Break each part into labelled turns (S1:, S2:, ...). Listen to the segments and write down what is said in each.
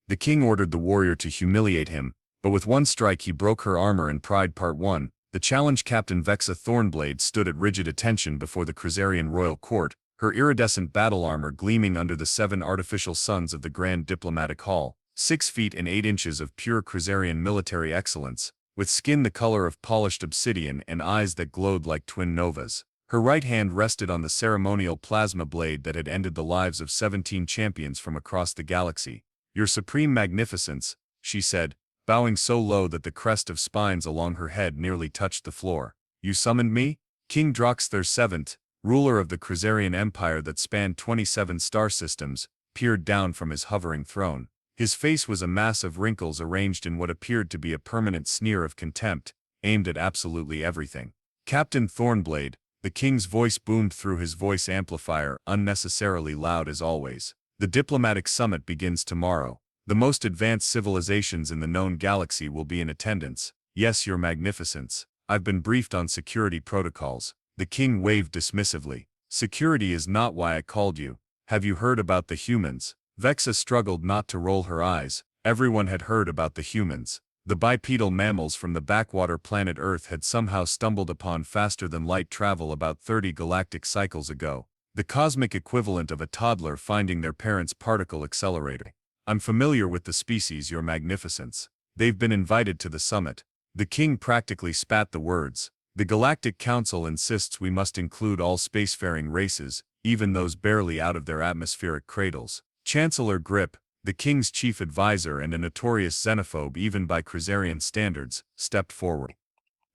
S1: The king ordered the warrior to humiliate him, but with one strike he broke her armor and pride. Part 1. The challenged Captain Vexa Thornblade stood at rigid attention before the Kryzarian royal court, her iridescent battle armor gleaming under the 7 artificial suns of the Grand Diplomatic Hall, 6 feet and 8 inches of pure Kryzarian military excellence, with skin the color of polished obsidian and eyes that glowed like twin novas. Her right hand rested on the ceremonial plasma blade that had ended the lives of 17 champions from across the galaxy. "Your supreme magnificence," she said, bowing so low that the crest of spines along her head nearly touched the floor. "You summoned me?" King Droxthir VII, ruler of the Kryzarian Empire that spanned 27 star systems, peered down from his hovering throne. His face was a mass of wrinkles arranged in what appeared to be a permanent sneer of contempt, aimed at absolutely everything. "Captain Thornblade," the king's voice boomed through his voice amplifier, unnecessarily loud as always. "The diplomatic summit begins tomorrow. The most advanced civilizations in the known galaxy will be in attendance. Yes, your magnificence. I've been briefed on security protocols." The king waved dismissively. "Security is not why I called you. Have you heard about the humans?" Vexa struggled not to roll her eyes. Everyone had heard about the humans. The bipedal mammals from the backwater planet Earth had somehow stumbled upon faster-than-light travel about 30 galactic cycles ago, the cosmic equivalent of a toddler finding their parents' particle accelerator. "I'm familiar with the species, your magnificence. They've been invited to the summit." The king practically spat the words. "The Galactic Council insists we must include all spacefaring races, even those barely out of their atmospheric cradles." Chancellor Grip, the king's chief advisor and a notorious xenophobe even by Kryzarian standards, stepped forward.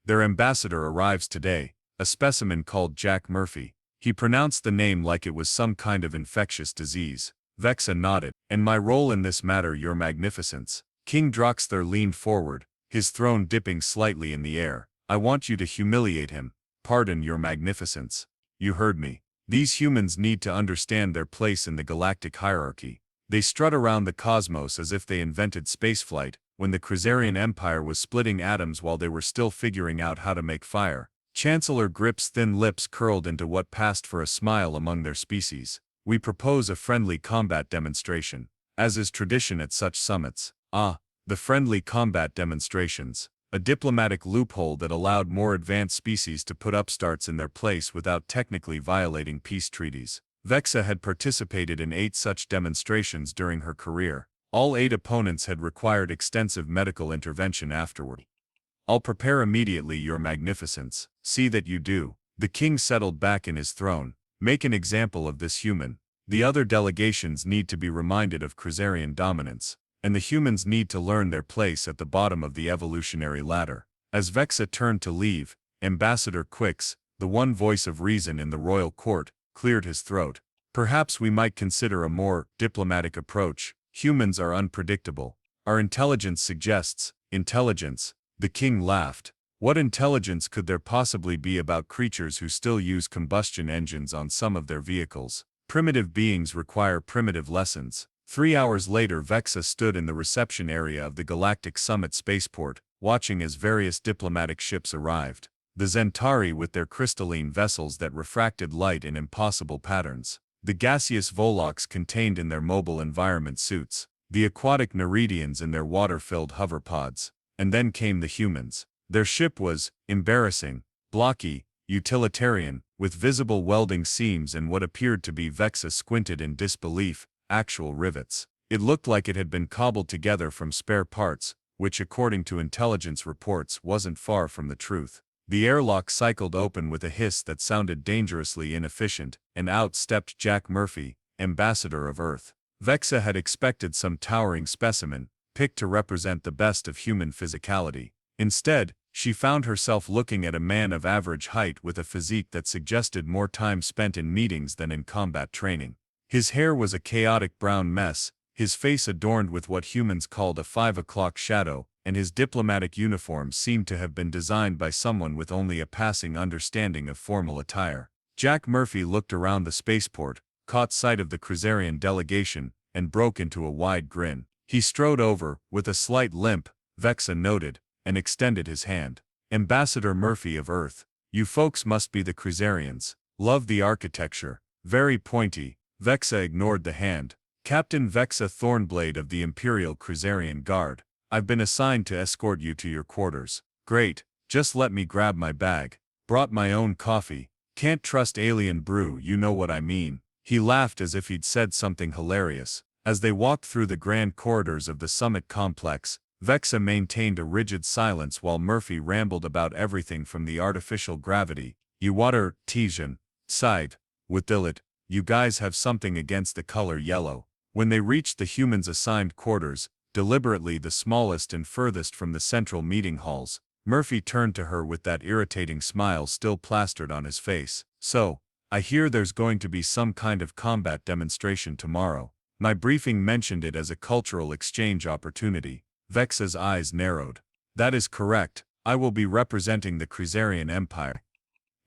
S1: "Their ambassador arrives today, a specimen called Jack Murphy." He pronounced the name like it was some kind of infectious disease. Vexa nodded. "And my role in this matter, your magnificence." King Droxthir leaned forward, his throne dipping slightly in the air. "I want you to humiliate him." "Pardon, your magnificence. You heard me. These humans need to understand their place in the galactic hierarchy. They strut around the cosmos as if they invented spaceflight, when the Kryzarian Empire was splitting atoms while they were still figuring out how to make fire." Chancellor Grip's thin lips curled into what passed for a smile among their species. "We propose a friendly combat demonstration, as is tradition at such summits." "Ah, the friendly combat demonstrations." A diplomatic loophole that allowed more advanced species to put upstarts in their place without technically violating peace treaties. Vexa had participated in 8 such demonstrations during her career. All 8 opponents had required extensive medical intervention afterward. "I'll prepare immediately, your magnificence." "See that you do." The king settled back in his throne. "Make an example of this human. The other delegations need to be reminded of Kryzarian dominance, and the humans need to learn their place at the bottom of the evolutionary ladder." As Vexa turned to leave, Ambassador Quix, the one voice of reason in the royal court, cleared his throat. "Perhaps we might consider a more diplomatic approach. Humans are unpredictable. Our intelligence suggests intelligence." The king laughed. What intelligence could there possibly be about creatures who still use combustion engines on some of their vehicles? Primitive beings require primitive lessons. 3 hours later, Vexa stood in the reception area of the Galactic Summit spaceport, watching as various diplomatic ships arrived. The Zentari with their crystalline vessels that refracted light in impossible patterns. The gaseous Volok's contained in their mobile environment suits. The aquatic Neridians in their water-filled hoverpods. And then came the humans. Their ship was embarrassing, blocky, utilitarian, with visible welding seams and what appeared to be, Vexa squinted in disbelief, actual rivets. It looked like it had been cobbled together from spare parts, which according to intelligence reports wasn't far from the truth. The airlock cycled open with a hiss that sounded dangerously inefficient, and out stepped Jack Murphy, ambassador of Earth. Vexa had expected some towering specimen, picked to represent the best of human physicality. Instead, she found herself looking at a man of average height with a physique that suggested more time spent in meetings than in combat training. His hair was a chaotic brown mess, his face adorned with what humans called a 5 o'clock shadow, and his diplomatic uniform seemed to have been designed by someone with only a passing understanding of formal attire. Jack Murphy looked around the spaceport, caught sight of the Kryzarian delegation, and broke into a wide grin. He strode over, with a slight limp, Vexa noted, and extended his hand. "Ambassador Murphy of Earth, you folks must be the Kryzarians. Love the architecture. Very pointy." Vexa ignored the hand. Captain Vexa Thornblade of the Imperial Kryzarian Guard. I've been assigned to escort you to your quarters. Great, just let me grab my bag. Brought my own coffee. Can't trust alien brew, you know what I mean. He laughed as if he'd said something hilarious. As they walked through the grand corridors of the summit complex, Vexa maintained a rigid silence while Murphy rambled about everything from the artificial gravity. You water, Tijan, sighed. With Dillet, you guys have something against the color yellow. When they reached the humans' assigned quarters, deliberately the smallest and furthest from the central meeting halls, Murphy turned to her with that irritating smile still plastered on his face. So, I hear there's going to be some kind of combat demonstration tomorrow. My briefing mentioned it as a cultural exchange opportunity. Vexa's eyes narrowed. That is correct, I will be representing the Kryzarian Empire.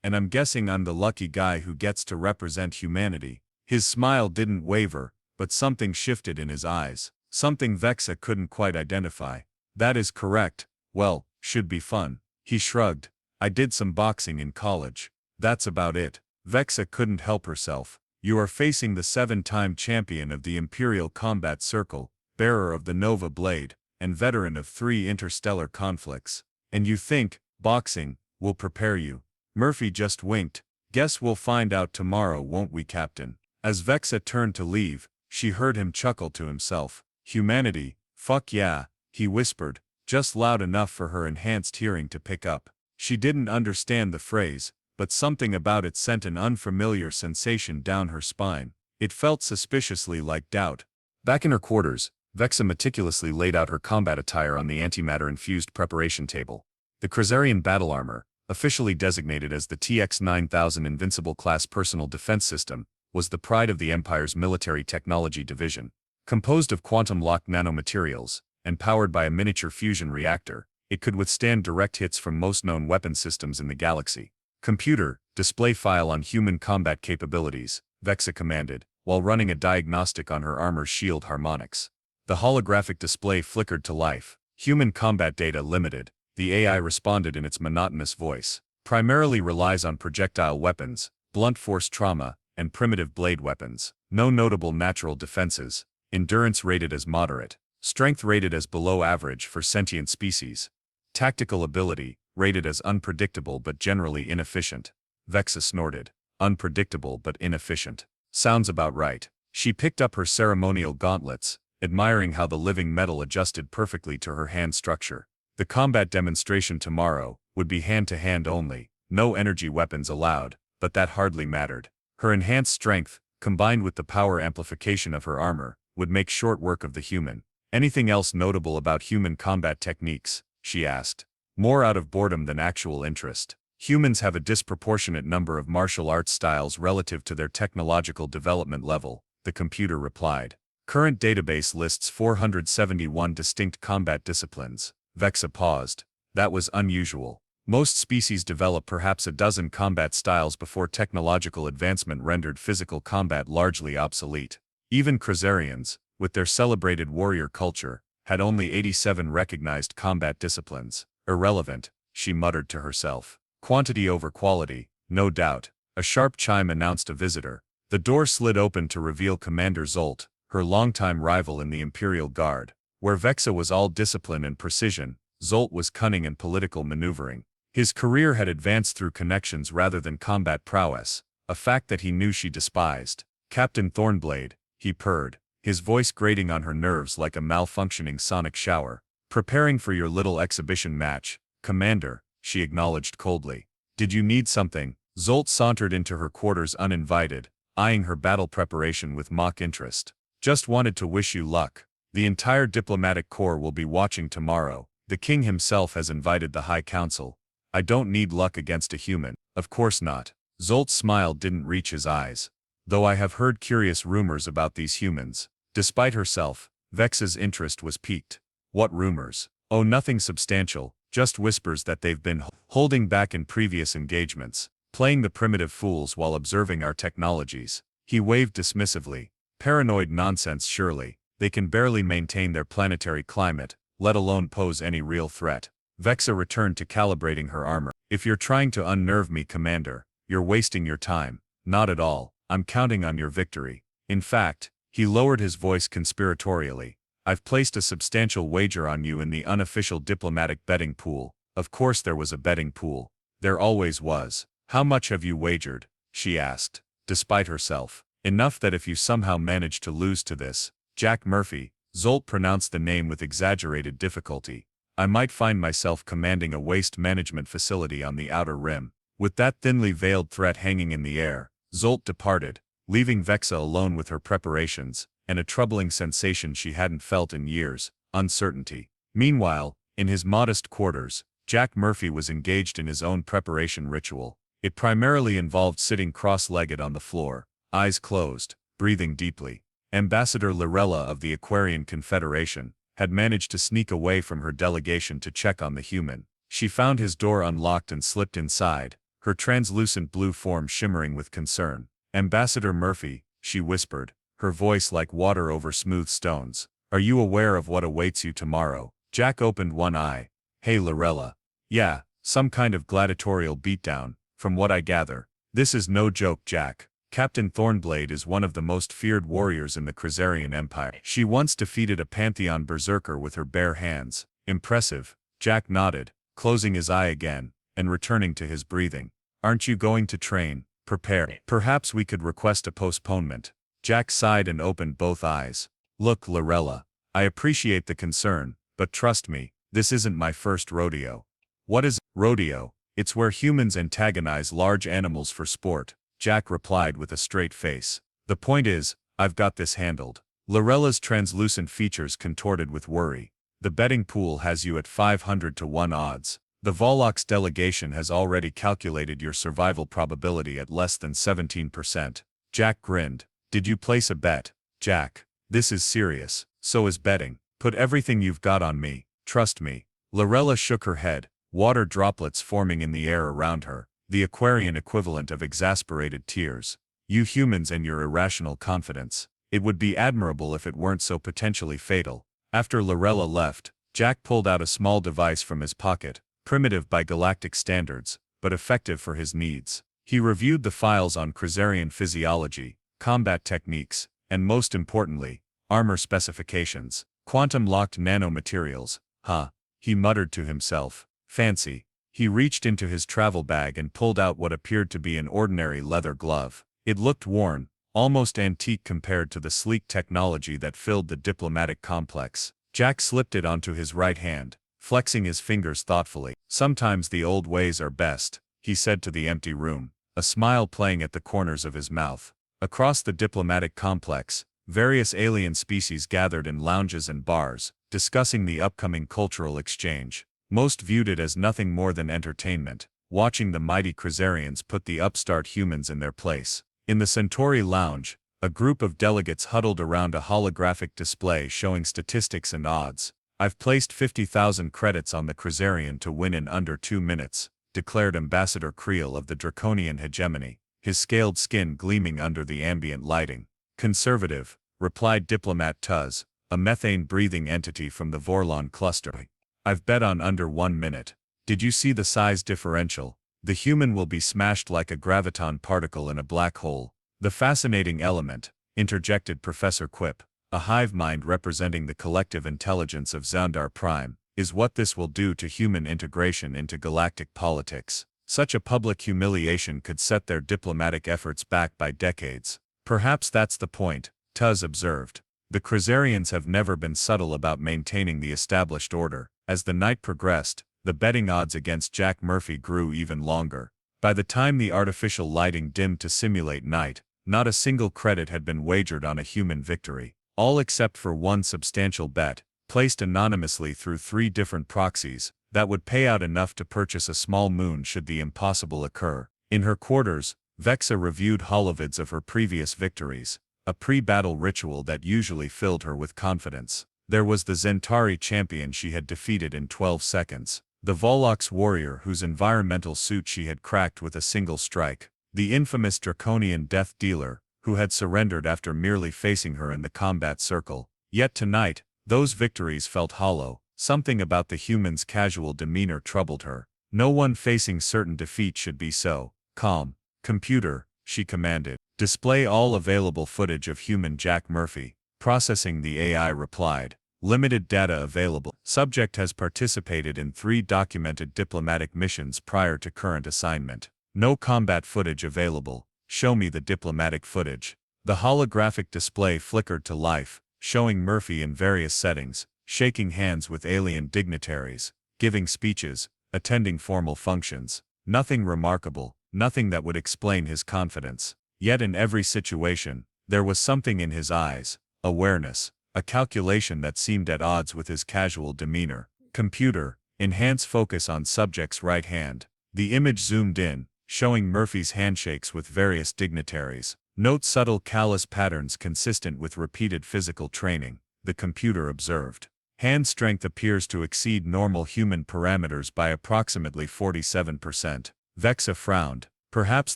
S1: And I'm guessing I'm the lucky guy who gets to represent humanity. His smile didn't waver, but something shifted in his eyes. Something Vexa couldn't quite identify. That is correct, well, should be fun. He shrugged. I did some boxing in college. That's about it. Vexa couldn't help herself. You are facing the 7-time champion of the Imperial Combat Circle, bearer of the Nova Blade, and veteran of 3 interstellar conflicts. And you think, boxing, will prepare you? Murphy just winked. Guess we'll find out tomorrow, won't we, Captain? As Vexa turned to leave, she heard him chuckle to himself. Humanity, fuck yeah, he whispered, just loud enough for her enhanced hearing to pick up. She didn't understand the phrase, but something about it sent an unfamiliar sensation down her spine. It felt suspiciously like doubt. Back in her quarters, Vexa meticulously laid out her combat attire on the antimatter-infused preparation table. The Kryzarian battle armor, officially designated as the TX-9000 Invincible-class personal defense system, was the pride of the Empire's military technology division. Composed of quantum-locked nanomaterials, and powered by a miniature fusion reactor, it could withstand direct hits from most known weapon systems in the galaxy. Computer, display file on human combat capabilities, Vexa commanded, while running a diagnostic on her armor's shield harmonics. The holographic display flickered to life. Human combat data limited. The AI responded in its monotonous voice. Primarily relies on projectile weapons, blunt force trauma, and primitive blade weapons. No notable natural defenses. Endurance rated as moderate. Strength rated as below average for sentient species. Tactical ability, rated as unpredictable but generally inefficient. Vexa snorted. Unpredictable but inefficient. Sounds about right. She picked up her ceremonial gauntlets, admiring how the living metal adjusted perfectly to her hand structure. The combat demonstration tomorrow would be hand-to-hand only, no energy weapons allowed, but that hardly mattered. Her enhanced strength, combined with the power amplification of her armor, would make short work of the human. Anything else notable about human combat techniques? She asked. More out of boredom than actual interest. Humans have a disproportionate number of martial arts styles relative to their technological development level, the computer replied. Current database lists 471 distinct combat disciplines. Vexa paused. That was unusual. Most species develop perhaps a dozen combat styles before technological advancement rendered physical combat largely obsolete. Even Kryzarians, with their celebrated warrior culture, had only 87 recognized combat disciplines. Irrelevant, she muttered to herself. Quantity over quality, no doubt. A sharp chime announced a visitor. The door slid open to reveal Commander Zolt, her longtime rival in the Imperial Guard. Where Vexa was all discipline and precision, Zolt was cunning and political maneuvering. His career had advanced through connections rather than combat prowess, a fact that he knew she despised. Captain Thornblade, he purred, his voice grating on her nerves like a malfunctioning sonic shower. Preparing for your little exhibition match, Commander, she acknowledged coldly. Did you need something? Zolt sauntered into her quarters uninvited, eyeing her battle preparation with mock interest. Just wanted to wish you luck. The entire diplomatic corps will be watching tomorrow. The king himself has invited the High Council. I don't need luck against a human. Of course not. Zolt's smile didn't reach his eyes. Though I have heard curious rumors about these humans. Despite herself, Vexa's interest was piqued. What rumors? Oh, nothing substantial, just whispers that they've been holding back in previous engagements, playing the primitive fools while observing our technologies. He waved dismissively. Paranoid nonsense surely. They can barely maintain their planetary climate, let alone pose any real threat. Vexa returned to calibrating her armor. If you're trying to unnerve me, Commander, you're wasting your time. Not at all. I'm counting on your victory. In fact, He lowered his voice conspiratorially. I've placed a substantial wager on you in the unofficial diplomatic betting pool. Of course there was a betting pool. There always was. How much have you wagered? She asked, despite herself. Enough that if you somehow manage to lose to this, Jack Murphy, Zolt pronounced the name with exaggerated difficulty, I might find myself commanding a waste management facility on the outer rim. With that thinly veiled threat hanging in the air, Zolt departed, leaving Vexa alone with her preparations, and a troubling sensation she hadn't felt in years, uncertainty. Meanwhile, in his modest quarters, Jack Murphy was engaged in his own preparation ritual. It primarily involved sitting cross-legged on the floor, eyes closed, breathing deeply. Ambassador Lorella of the Aquarian Confederation had managed to sneak away from her delegation to check on the human. She found his door unlocked and slipped inside, her translucent blue form shimmering with concern. Ambassador Murphy, she whispered, her voice like water over smooth stones. Are you aware of what awaits you tomorrow? Jack opened one eye. Hey Lorella. Yeah, some kind of gladiatorial beatdown, from what I gather. This is no joke, Jack. Captain Thornblade is one of the most feared warriors in the Kryzarian Empire. She once defeated a Pantheon berserker with her bare hands. Impressive. Jack nodded, closing his eye again, and returning to his breathing. Aren't you going to train? Prepare. Perhaps we could request a postponement. Jack sighed and opened both eyes. Look, Lorella. I appreciate the concern, but trust me, this isn't my first rodeo. What is rodeo? It's where humans antagonize large animals for sport, Jack replied with a straight face. The point is, I've got this handled. Lorella's translucent features contorted with worry. The betting pool has you at 500 to 1 odds. The Volox delegation has already calculated your survival probability at less than 17%. Jack grinned. Did you place a bet? Jack, this is serious. So is betting. Put everything you've got on me. Trust me. Lorella shook her head, water droplets forming in the air around her, the Aquarian equivalent of exasperated tears. You humans and your irrational confidence. It would be admirable if it weren't so potentially fatal. After Lorella left, Jack pulled out a small device from his pocket, primitive by galactic standards, but effective for his needs. He reviewed the files on Kryzarian physiology, combat techniques, and most importantly, armor specifications. Quantum-locked nanomaterials. Huh. He muttered to himself. Fancy. He reached into his travel bag and pulled out what appeared to be an ordinary leather glove. It looked worn, almost antique compared to the sleek technology that filled the diplomatic complex. Jack slipped it onto his right hand, flexing his fingers thoughtfully. Sometimes the old ways are best, he said to the empty room, a smile playing at the corners of his mouth. Across the diplomatic complex, various alien species gathered in lounges and bars, discussing the upcoming cultural exchange. Most viewed it as nothing more than entertainment, watching the mighty Kryzarians put the upstart humans in their place. In the Centauri lounge, a group of delegates huddled around a holographic display showing statistics and odds. I've placed 50,000 credits on the Kryzarian to win in under 2 minutes, declared Ambassador Creel of the Draconian hegemony, his scaled skin gleaming under the ambient lighting. Conservative, replied Diplomat Tuz, a methane-breathing entity from the Vorlon cluster. I've bet on under 1 minute. Did you see the size differential? The human will be smashed like a graviton particle in a black hole. The fascinating element, interjected Professor Quip, a hive mind representing the collective intelligence of Xandar Prime, is what this will do to human integration into galactic politics. Such a public humiliation could set their diplomatic efforts back by decades. Perhaps that's the point, Tuz observed. The Kryzarians have never been subtle about maintaining the established order. As the night progressed, the betting odds against Jack Murphy grew even longer. By the time the artificial lighting dimmed to simulate night, not a single credit had been wagered on a human victory, all except for one substantial bet, placed anonymously through 3 different proxies, that would pay out enough to purchase a small moon should the impossible occur. In her quarters, Vexa reviewed holovids of her previous victories, a pre-battle ritual that usually filled her with confidence. There was the Zentari champion she had defeated in 12 seconds, the Volox warrior whose environmental suit she had cracked with a single strike, the infamous Draconian death dealer, who had surrendered after merely facing her in the combat circle. Yet tonight, those victories felt hollow. Something about the human's casual demeanor troubled her. No one facing certain defeat should be so calm. Computer, she commanded. Display all available footage of human Jack Murphy. Processing, the AI replied. Limited data available. Subject has participated in 3 documented diplomatic missions prior to current assignment. No combat footage available. Show me the diplomatic footage. The holographic display flickered to life, showing Murphy in various settings, shaking hands with alien dignitaries, giving speeches, attending formal functions. Nothing remarkable, nothing that would explain his confidence. Yet in every situation, there was something in his eyes, awareness, a calculation that seemed at odds with his casual demeanor. Computer, enhance focus on subject's right hand. The image zoomed in, showing Murphy's handshakes with various dignitaries. Note subtle callus patterns consistent with repeated physical training, the computer observed. Hand strength appears to exceed normal human parameters by approximately 47%. Vexa frowned. Perhaps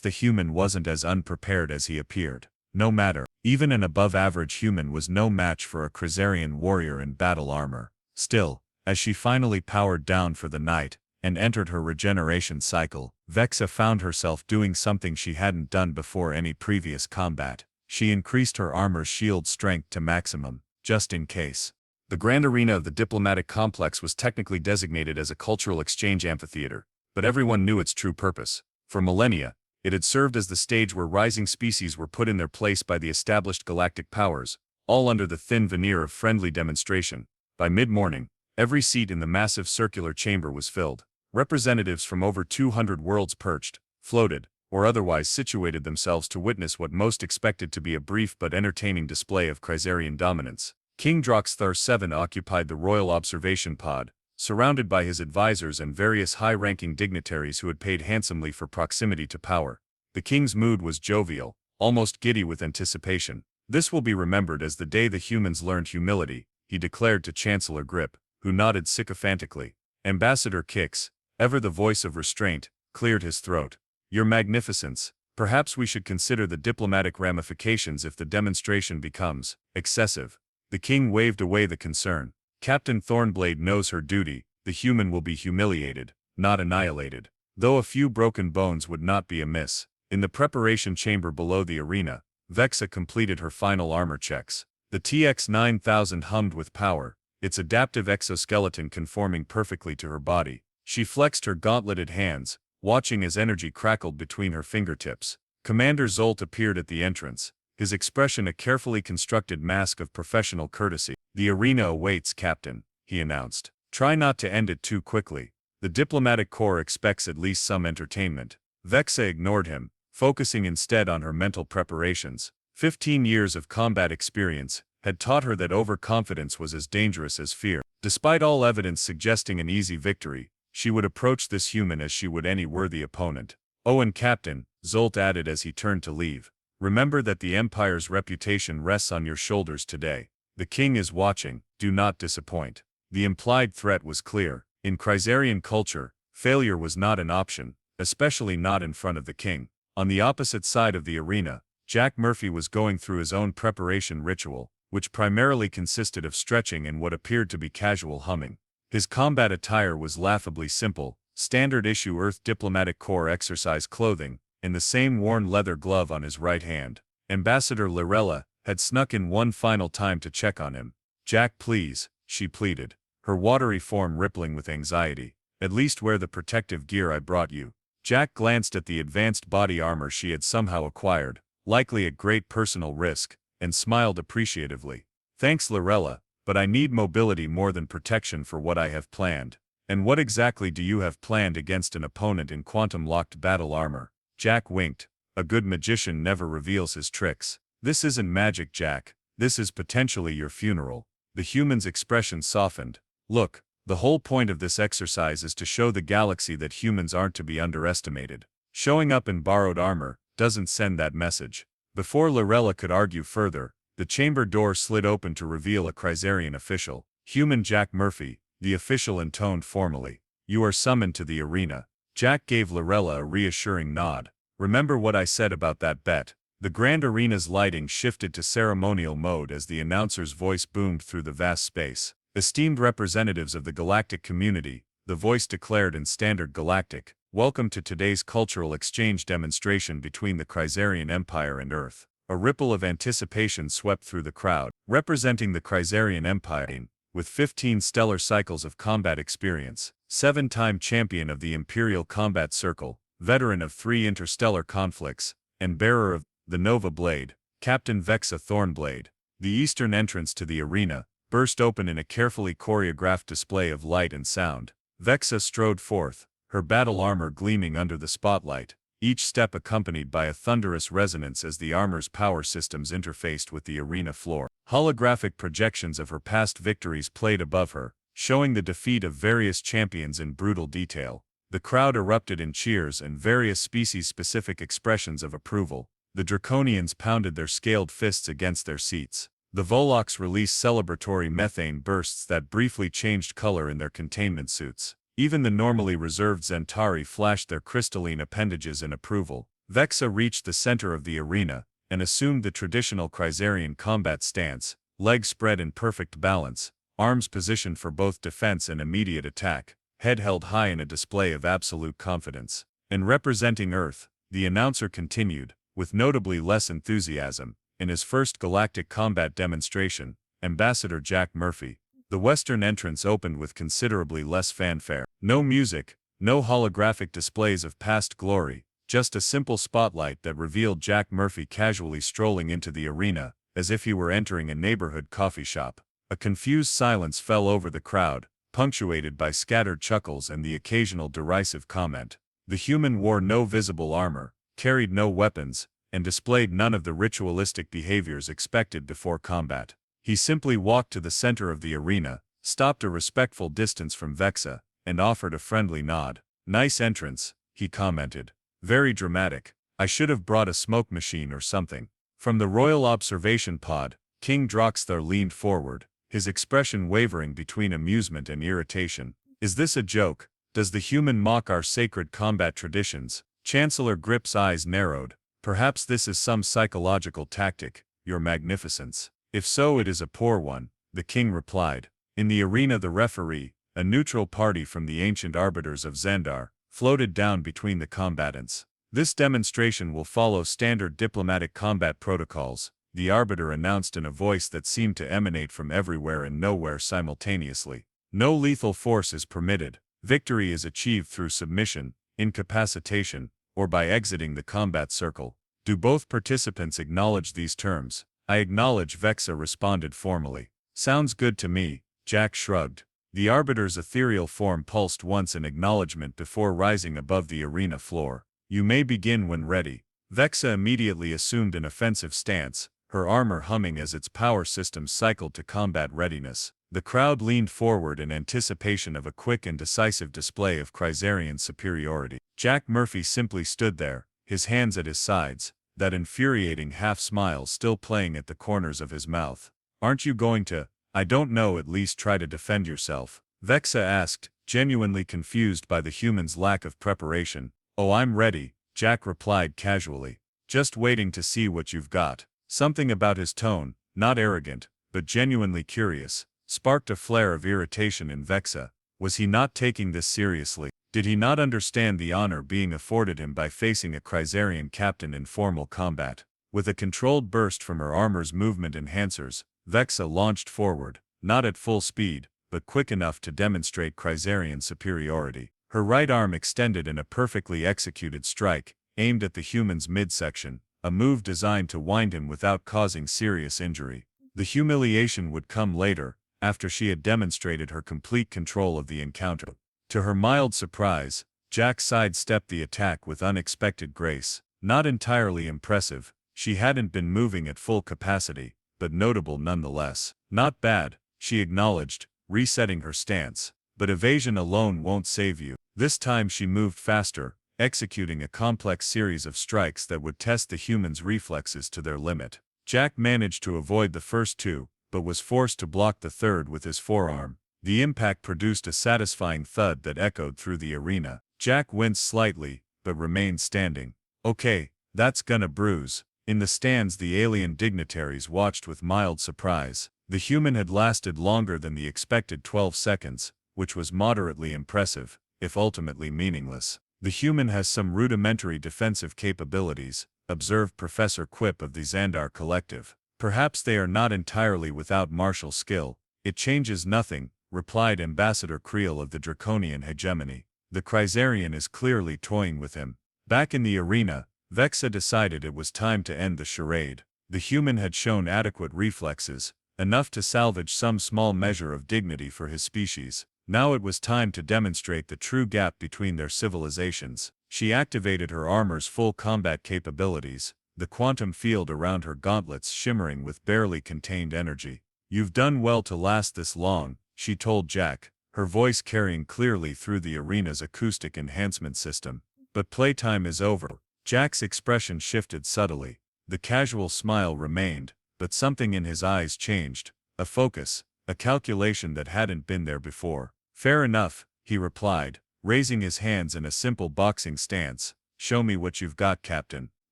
S1: the human wasn't as unprepared as he appeared. No matter, even an above-average human was no match for a Kryzarian warrior in battle armor. Still, as she finally powered down for the night, and entered her regeneration cycle, Vexa found herself doing something she hadn't done before any previous combat. She increased her armor's shield strength to maximum, just in case. The grand arena of the diplomatic complex was technically designated as a cultural exchange amphitheater, but everyone knew its true purpose. For millennia, it had served as the stage where rising species were put in their place by the established galactic powers, all under the thin veneer of friendly demonstration. By mid-morning, every seat in the massive circular chamber was filled. Representatives from over 200 worlds perched, floated, or otherwise situated themselves to witness what most expected to be a brief but entertaining display of Kryzarian dominance. King Droxthar VII occupied the royal observation pod, surrounded by his advisors and various high-ranking dignitaries who had paid handsomely for proximity to power. The king's mood was jovial, almost giddy with anticipation. This will be remembered as the day the humans learned humility, he declared to Chancellor Grip, who nodded sycophantically. Ambassador Kix, ever the voice of restraint, cleared his throat. Your Magnificence, perhaps we should consider the diplomatic ramifications if the demonstration becomes excessive. The king waved away the concern. Captain Thornblade knows her duty. The human will be humiliated, not annihilated. Though a few broken bones would not be amiss. In the preparation chamber below the arena, Vexa completed her final armor checks. The TX-9000 hummed with power, its adaptive exoskeleton conforming perfectly to her body. She flexed her gauntleted hands, watching as energy crackled between her fingertips. Commander Zolt appeared at the entrance, his expression a carefully constructed mask of professional courtesy. The arena awaits, Captain, he announced. Try not to end it too quickly. The diplomatic corps expects at least some entertainment. Vexa ignored him, focusing instead on her mental preparations. 15 years of combat experience had taught her that overconfidence was as dangerous as fear. Despite all evidence suggesting an easy victory, she would approach this human as she would any worthy opponent. Oh, and Captain, Zolt added as he turned to leave, remember that the Empire's reputation rests on your shoulders today. The king is watching, do not disappoint. The implied threat was clear. In Kryzarian culture, failure was not an option, especially not in front of the king. On the opposite side of the arena, Jack Murphy was going through his own preparation ritual, which primarily consisted of stretching and what appeared to be casual humming. His combat attire was laughably simple, standard-issue Earth Diplomatic Corps exercise clothing, and the same worn leather glove on his right hand. Ambassador Lorella had snuck in one final time to check on him. Jack, please, she pleaded, her watery form rippling with anxiety. At least wear the protective gear I brought you. Jack glanced at the advanced body armor she had somehow acquired, likely at great personal risk, and smiled appreciatively. Thanks, Lorella, but I need mobility more than protection for what I have planned. And what exactly do you have planned against an opponent in quantum-locked battle armor? Jack winked. A good magician never reveals his tricks. This isn't magic, Jack. This is potentially your funeral. The human's expression softened. Look, the whole point of this exercise is to show the galaxy that humans aren't to be underestimated. Showing up in borrowed armor doesn't send that message. Before Lorella could argue further, the chamber door slid open to reveal a Kryzarian official. Human Jack Murphy, the official intoned formally. You are summoned to the arena. Jack gave Lorella a reassuring nod. Remember what I said about that bet? The grand arena's lighting shifted to ceremonial mode as the announcer's voice boomed through the vast space. Esteemed representatives of the galactic community, the voice declared in standard galactic, Welcome to today's cultural exchange demonstration between the Kryzarian Empire and Earth. A ripple of anticipation swept through the crowd, representing the Kryzarian Empire, with 15 stellar cycles of combat experience, 7-time champion of the Imperial Combat Circle, veteran of 3 interstellar conflicts, and bearer of the Nova Blade, Captain Vexa Thornblade. The eastern entrance to the arena burst open in a carefully choreographed display of light and sound. Vexa strode forth, her battle armor gleaming under the spotlight, each step accompanied by a thunderous resonance as the armor's power systems interfaced with the arena floor. Holographic projections of her past victories played above her, showing the defeat of various champions in brutal detail. The crowd erupted in cheers and various species-specific expressions of approval. The Draconians pounded their scaled fists against their seats. The Volok's released celebratory methane bursts that briefly changed color in their containment suits. Even the normally reserved Zentari flashed their crystalline appendages in approval. Vexa reached the center of the arena and assumed the traditional Kryzarian combat stance, legs spread in perfect balance, arms positioned for both defense and immediate attack, head held high in a display of absolute confidence. And representing Earth, the announcer continued, with notably less enthusiasm, in his first galactic combat demonstration, Ambassador Jack Murphy. The western entrance opened with considerably less fanfare. No music, no holographic displays of past glory, just a simple spotlight that revealed Jack Murphy casually strolling into the arena, as if he were entering a neighborhood coffee shop. A confused silence fell over the crowd, punctuated by scattered chuckles and the occasional derisive comment. The human wore no visible armor, carried no weapons, and displayed none of the ritualistic behaviors expected before combat. He simply walked to the center of the arena, stopped a respectful distance from Vexa, and offered a friendly nod. "Nice entrance," he commented. "Very dramatic. I should have brought a smoke machine or something." From the royal observation pod, King Droxthar leaned forward, his expression wavering between amusement and irritation. "Is this a joke? Does the human mock our sacred combat traditions?" Chancellor Grip's eyes narrowed. "Perhaps this is some psychological tactic, Your Magnificence. If so, it is a poor one," the king replied. In the arena, the referee, a neutral party from the ancient arbiters of Xandar, floated down between the combatants. "This demonstration will follow standard diplomatic combat protocols," the arbiter announced in a voice that seemed to emanate from everywhere and nowhere simultaneously. "No lethal force is permitted. Victory is achieved through submission, incapacitation, or by exiting the combat circle. Do both participants acknowledge these terms?" "I acknowledge," Vexa responded formally. "Sounds good to me," Jack shrugged. The arbiter's ethereal form pulsed once in acknowledgement before rising above the arena floor. "You may begin when ready." Vexa immediately assumed an offensive stance, her armor humming as its power systems cycled to combat readiness. The crowd leaned forward in anticipation of a quick and decisive display of Kryzarian superiority. Jack Murphy simply stood there, his hands at his sides, that infuriating half-smile still playing at the corners of his mouth. "Aren't you going to, I don't know, at least try to defend yourself?" Vexa asked, genuinely confused by the human's lack of preparation. "Oh, I'm ready," Jack replied casually. "Just waiting to see what you've got." Something about his tone, not arrogant, but genuinely curious, sparked a flare of irritation in Vexa. Was he not taking this seriously? Did he not understand the honor being afforded him by facing a Kryzarian captain in formal combat? With a controlled burst from her armor's movement enhancers, Vexa launched forward, not at full speed, but quick enough to demonstrate Kryzarian superiority. Her right arm extended in a perfectly executed strike, aimed at the human's midsection, a move designed to wind him without causing serious injury. The humiliation would come later, after she had demonstrated her complete control of the encounter. To her mild surprise, Jack sidestepped the attack with unexpected grace. Not entirely impressive, she hadn't been moving at full capacity, but notable nonetheless. "Not bad," she acknowledged, resetting her stance. "But evasion alone won't save you." This time she moved faster, executing a complex series of strikes that would test the human's reflexes to their limit. Jack managed to avoid the first two, but was forced to block the third with his forearm. The impact produced a satisfying thud that echoed through the arena. Jack winced slightly, but remained standing. "Okay, that's gonna bruise." In the stands, the alien dignitaries watched with mild surprise. The human had lasted longer than the expected 12 seconds, which was moderately impressive, if ultimately meaningless. The human has some rudimentary defensive capabilities, observed Professor Quip of the Xandar Collective. Perhaps they are not entirely without martial skill. It changes nothing, replied Ambassador Creel of the Draconian Hegemony. The Kryzarian is clearly toying with him. Back in the arena, Vexa decided it was time to end the charade. The human had shown adequate reflexes, enough to salvage some small measure of dignity for his species. Now it was time to demonstrate the true gap between their civilizations. She activated her armor's full combat capabilities, the quantum field around her gauntlets shimmering with barely contained energy. "You've done well to last this long," she told Jack, her voice carrying clearly through the arena's acoustic enhancement system. "But playtime is over." Jack's expression shifted subtly. The casual smile remained, but something in his eyes changed. A focus, a calculation that hadn't been there before. "Fair enough," he replied, raising his hands in a simple boxing stance. "Show me what you've got, Captain."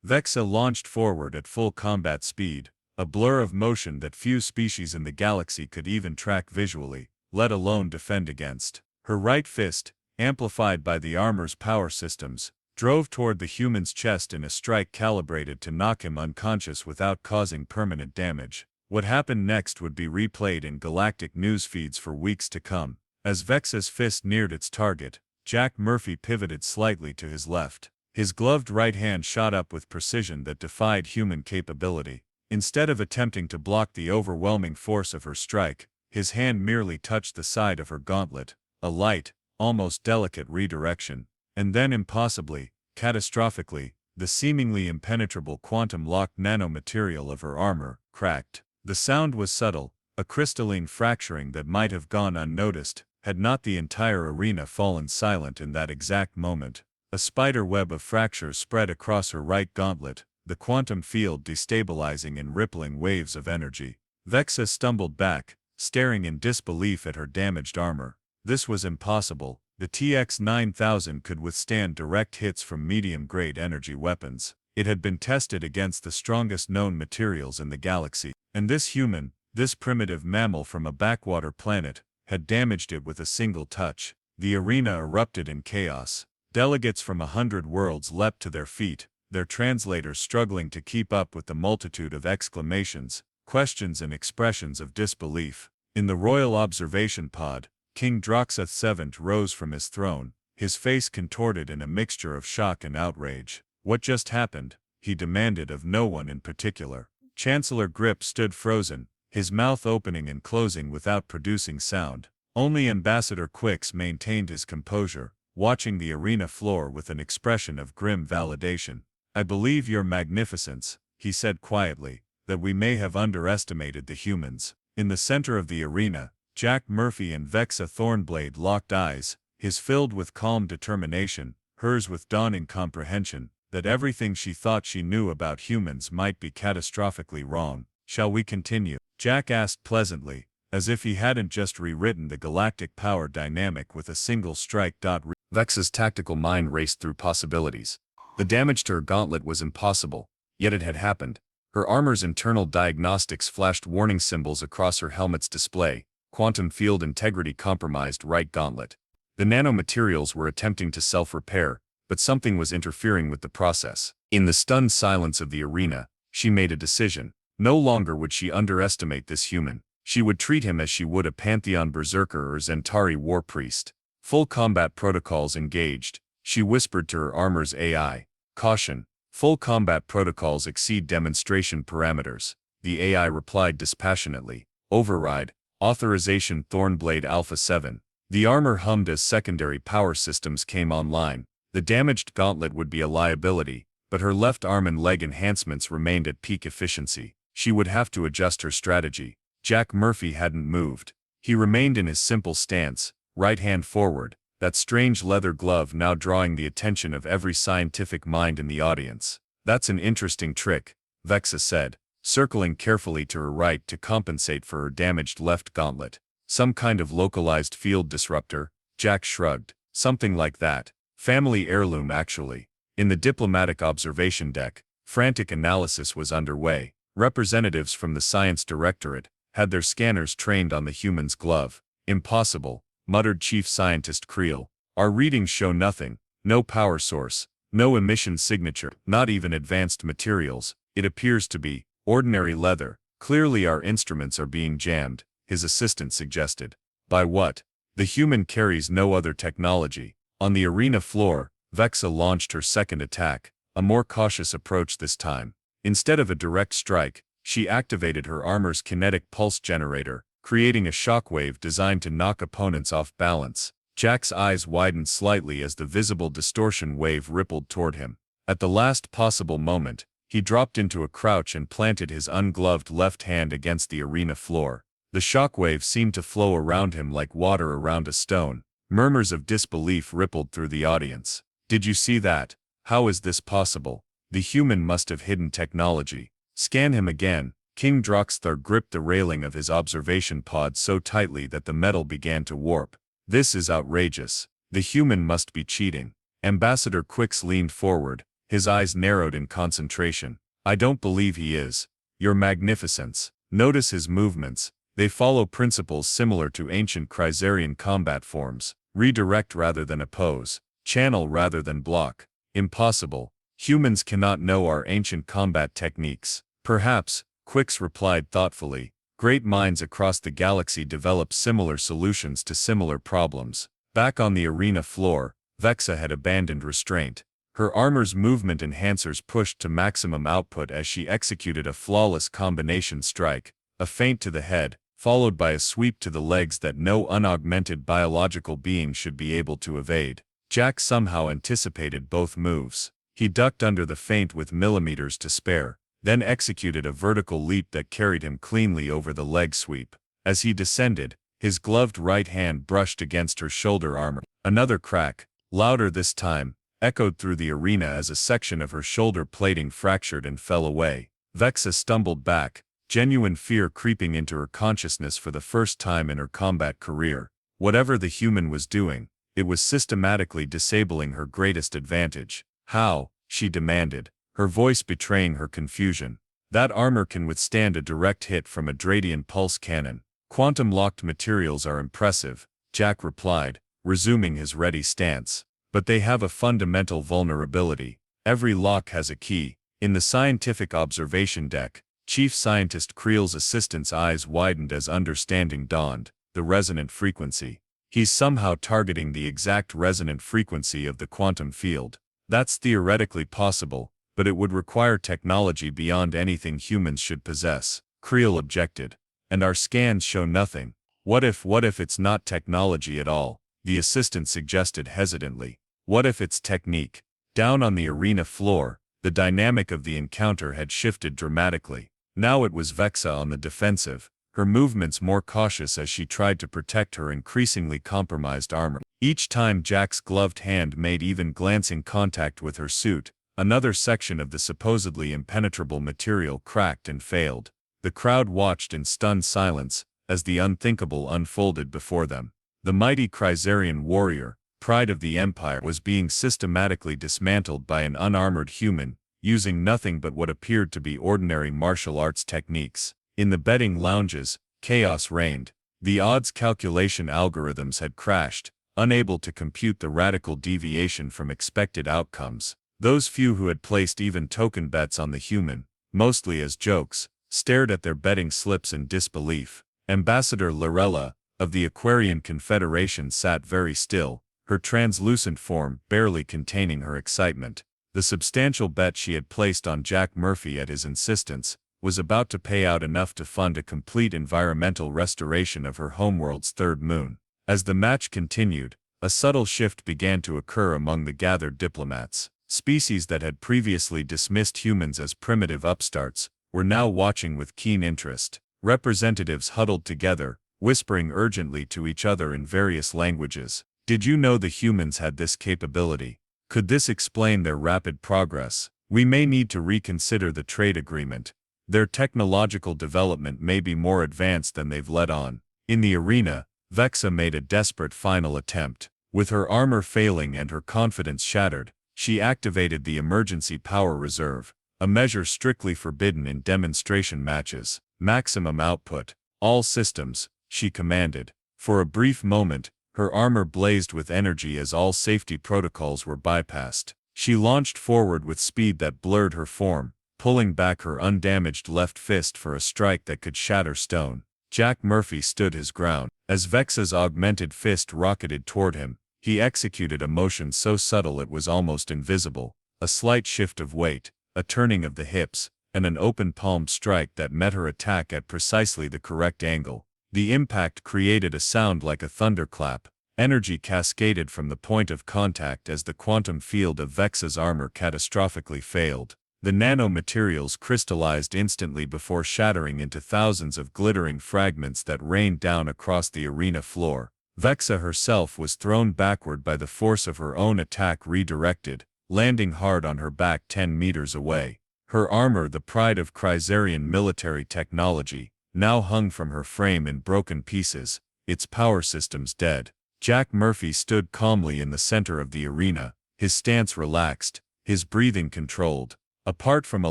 S1: Vexa launched forward at full combat speed, a blur of motion that few species in the galaxy could even track visually, let alone defend against. Her right fist, amplified by the armor's power systems, drove toward the human's chest in a strike calibrated to knock him unconscious without causing permanent damage. What happened next would be replayed in galactic news feeds for weeks to come. As Vexa's fist neared its target, Jack Murphy pivoted slightly to his left. His gloved right hand shot up with precision that defied human capability. Instead of attempting to block the overwhelming force of her strike, his hand merely touched the side of her gauntlet, a light, almost delicate redirection. And then impossibly, catastrophically, the seemingly impenetrable quantum-locked nanomaterial of her armor cracked. The sound was subtle, a crystalline fracturing that might have gone unnoticed, had not the entire arena fallen silent in that exact moment. A spider web of fractures spread across her right gauntlet, the quantum field destabilizing in rippling waves of energy. Vexa stumbled back, staring in disbelief at her damaged armor. This was impossible. The TX-9000 could withstand direct hits from medium-grade energy weapons. It had been tested against the strongest known materials in the galaxy. And this human, this primitive mammal from a backwater planet, had damaged it with a single touch. The arena erupted in chaos. Delegates from 100 worlds leapt to their feet, their translators struggling to keep up with the multitude of exclamations, questions and expressions of disbelief. In the Royal Observation Pod, King Droxath VII rose from his throne, his face contorted in a mixture of shock and outrage. "What just happened?" he demanded of no one in particular. Chancellor Grip stood frozen, his mouth opening and closing without producing sound. Only Ambassador Quix maintained his composure, watching the arena floor with an expression of grim validation. "I believe, Your Magnificence," he said quietly, "that we may have underestimated the humans." In the center of the arena, Jack Murphy and Vexa Thornblade locked eyes, his filled with calm determination, hers with dawning comprehension, that everything she thought she knew about humans might be catastrophically wrong. "Shall we continue?" Jack asked pleasantly, as if he hadn't just rewritten the galactic power dynamic with a single strike. Vexa's tactical mind raced through possibilities. The damage to her gauntlet was impossible, yet it had happened. Her armor's internal diagnostics flashed warning symbols across her helmet's display. Quantum field integrity compromised right gauntlet. The nanomaterials were attempting to self-repair, but something was interfering with the process. In the stunned silence of the arena, she made a decision. No longer would she underestimate this human. She would treat him as she would a Pantheon Berserker or Zentari war priest. Full combat protocols engaged, she whispered to her armor's AI. "Caution. Full combat protocols exceed demonstration parameters." The AI replied dispassionately. "Override. Authorization Thornblade Alpha 7. The armor hummed as secondary power systems came online. The damaged gauntlet would be a liability, but her left arm and leg enhancements remained at peak efficiency. She would have to adjust her strategy. Jack Murphy hadn't moved. He remained in his simple stance, right hand forward, that strange leather glove now drawing the attention of every scientific mind in the audience. "That's an interesting trick," Vexa said, circling carefully to her right to compensate for her damaged left gauntlet. "Some kind of localized field disruptor?" Jack shrugged. "Something like that. Family heirloom actually." In the diplomatic observation deck, frantic analysis was underway. Representatives from the Science Directorate had their scanners trained on the human's glove. "Impossible," muttered Chief Scientist Creel. "Our readings show nothing No power source, no emission signature, not even advanced materials. It appears to be ordinary leather. Clearly our instruments are being jammed, his assistant suggested. By what? The human carries no other technology. On the arena floor, Vexa launched her second attack, a more cautious approach this time. Instead of a direct strike, she activated her armor's kinetic pulse generator, creating a shockwave designed to knock opponents off balance. Jack's eyes widened slightly as the visible distortion wave rippled toward him. At the last possible moment, he dropped into a crouch and planted his ungloved left hand against the arena floor. The shockwave seemed to flow around him like water around a stone. Murmurs of disbelief rippled through the audience. Did you see that? How is this possible? The human must have hidden technology. Scan him again. King Droxthar gripped the railing of his observation pod so tightly that the metal began to warp. This is outrageous. The human must be cheating. Ambassador Quix leaned forward, his eyes narrowed in concentration. I don't believe he is. Your Magnificence. Notice his movements. They follow principles similar to ancient Kryzarian combat forms. Redirect rather than oppose. Channel rather than block. Impossible. Humans cannot know our ancient combat techniques. Perhaps, Quix replied thoughtfully. Great minds across the galaxy develop similar solutions to similar problems. Back on the arena floor, Vexa had abandoned restraint. Her armor's movement enhancers pushed to maximum output as she executed a flawless combination strike, a feint to the head, followed by a sweep to the legs that no unaugmented biological being should be able to evade. Jack somehow anticipated both moves. He ducked under the feint with millimeters to spare, then executed a vertical leap that carried him cleanly over the leg sweep. As he descended, his gloved right hand brushed against her shoulder armor. Another crack, louder this time, echoed through the arena as a section of her shoulder plating fractured and fell away. Vexa stumbled back, genuine fear creeping into her consciousness for the first time in her combat career. Whatever the human was doing, it was systematically disabling her greatest advantage. How? She demanded, her voice betraying her confusion. That armor can withstand a direct hit from a Dradian pulse cannon. Quantum-locked materials are impressive, Jack replied, resuming his ready stance. But they have a fundamental vulnerability. Every lock has a key. In the scientific observation deck, Chief Scientist Creel's assistant's eyes widened as understanding dawned. The resonant frequency. He's somehow targeting the exact resonant frequency of the quantum field. That's theoretically possible, but it would require technology beyond anything humans should possess, Creel objected. And our scans show nothing. What if it's not technology at all? The assistant suggested hesitantly. What if it's technique? Down on the arena floor, the dynamic of the encounter had shifted dramatically. Now it was Vexa on the defensive, her movements more cautious as she tried to protect her increasingly compromised armor. Each time Jack's gloved hand made even glancing contact with her suit, another section of the supposedly impenetrable material cracked and failed. The crowd watched in stunned silence as the unthinkable unfolded before them. The mighty Kryzarian warrior, pride of the Empire, was being systematically dismantled by an unarmored human, using nothing but what appeared to be ordinary martial arts techniques. In the betting lounges, chaos reigned. The odds calculation algorithms had crashed, unable to compute the radical deviation from expected outcomes. Those few who had placed even token bets on the human, mostly as jokes, stared at their betting slips in disbelief. Ambassador Lorella, of the Aquarian Confederation, sat very still, her translucent form barely containing her excitement. The substantial bet she had placed on Jack Murphy at his insistence was about to pay out enough to fund a complete environmental restoration of her homeworld's third moon. As the match continued, a subtle shift began to occur among the gathered diplomats. Species that had previously dismissed humans as primitive upstarts were now watching with keen interest. Representatives huddled together, whispering urgently to each other in various languages. Did you know the humans had this capability? Could this explain their rapid progress? We may need to reconsider the trade agreement. Their technological development may be more advanced than they've let on. In the arena, Vexa made a desperate final attempt. With her armor failing and her confidence shattered, she activated the emergency power reserve, a measure strictly forbidden in demonstration matches. Maximum output. All systems, she commanded. For a brief moment, Her armor blazed with energy as all safety protocols were bypassed. She launched forward with speed that blurred her form, pulling back her undamaged left fist for a strike that could shatter stone. Jack Murphy stood his ground. As Vexa's augmented fist rocketed toward him, he executed a motion so subtle it was almost invisible. A slight shift of weight, a turning of the hips, and an open-palmed strike that met her attack at precisely the correct angle. The impact created a sound like a thunderclap. Energy cascaded from the point of contact as the quantum field of Vexa's armor catastrophically failed. The nanomaterials crystallized instantly before shattering into thousands of glittering fragments that rained down across the arena floor. Vexa herself was thrown backward by the force of her own attack redirected, landing hard on her back 10 meters away. Her armor, the pride of Kryzarian military technology, now hung from her frame in broken pieces, its power systems dead. Jack Murphy stood calmly in the center of the arena, his stance relaxed, his breathing controlled. Apart from a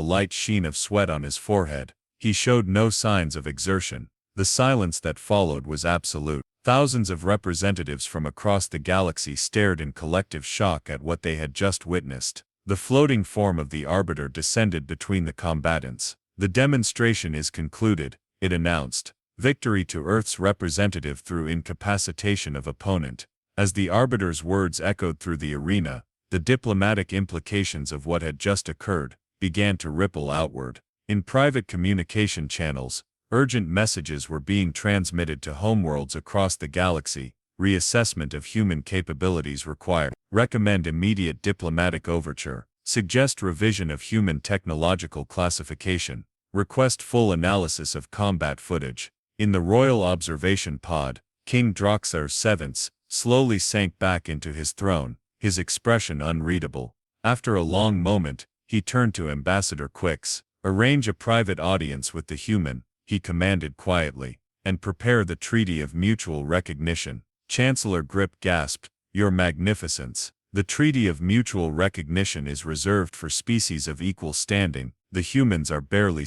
S1: light sheen of sweat on his forehead, he showed no signs of exertion. The silence that followed was absolute. Thousands of representatives from across the galaxy stared in collective shock at what they had just witnessed. The floating form of the Arbiter descended between the combatants. "The demonstration is concluded," it announced. "Victory to Earth's representative through incapacitation of opponent." As the Arbiter's words echoed through the arena, the diplomatic implications of what had just occurred began to ripple outward. In private communication channels, urgent messages were being transmitted to homeworlds across the galaxy. Reassessment of human capabilities required. Recommend immediate diplomatic overture. Suggest revision of human technological classification. Request full analysis of combat footage. In the Royal Observation Pod, King Droxar VII slowly sank back into his throne, his expression unreadable. After a long moment, he turned to Ambassador Quix. "Arrange a private audience with the human," he commanded quietly, "and prepare the Treaty of Mutual Recognition." Chancellor Grip gasped, "Your Magnificence, the Treaty of Mutual Recognition is reserved for species of equal standing. The humans are barely